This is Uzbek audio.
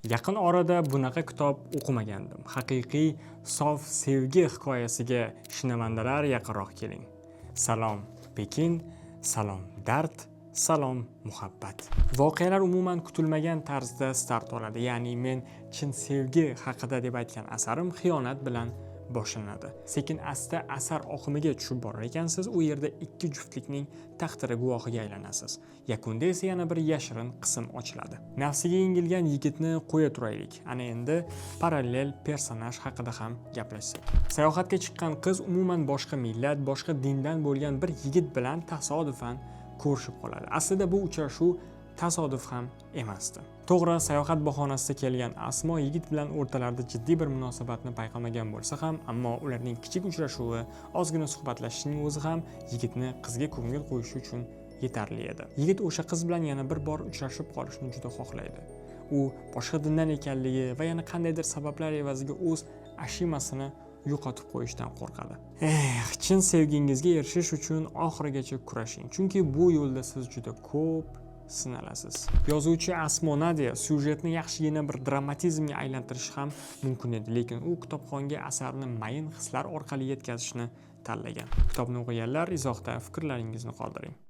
Yaqin orada bunaqa kitob o'qimagandim. Haqiqiy sof sevgi hikoyasiga shinavandalar yaqinroq keling. Salom Pekin, salom dard, salom muhabbat. Voqealar umuman kutilmagan tarzda start oladi. Ya'ni men chin sevgi haqida deb aytgan asarim xiyonat bilan boshlanadi. Sekin asta asar oqimiga tushib borar ekansiz, u yerda ikki juftlikning taqdiri guvohiga aylanasiz. Yakunda esa yana bir yashirin qism ochiladi. Nafsiga yengilgan yigitni qo'ya turaylik. Ana endi parallel personaj haqida ham gaplashsak. Sayohatga chiqqan qiz umuman boshqa millat, boshqa dindan bo'lgan bir yigit bilan tasodifan ko'rishib qoladi. Aslida bu uchrashuv tasodif ham emasdi. To'g'ri, sayohat bahonasida kelgan Asmo yigit bilan o'rtalarida jiddiy bir munosabatni payqamagan bo'lsa ham, ammo ularning kichik uchrashuvi, ozgina suhbatlashishning o'zi ham yigitni qizga ko'ngil qo'yishi uchun yetarli edi. Yigit o'sha qiz bilan yana bir bor uchrashib qolishni juda xohlaydi. U boshqa dindan ekanligi va yana qandaydir sabablar evaziga o'z ashimasini yo'qotib qo'yishdan qo'rqadi. Chin sevgingizga erishish uchun oxirigacha kurashing, chunki bu yo'lda siz juda ko'p sinalasiz. Yozuvchi Asmo Nadia syujetni yaxshigina bir dramatizmga aylantirishi ham mumkin edi, lekin u kitobxonga asarni mayin hislar orqali yetkazishni tanlagan. Kitobni o'qiganlar izohda fikrlaringizni qoldiring.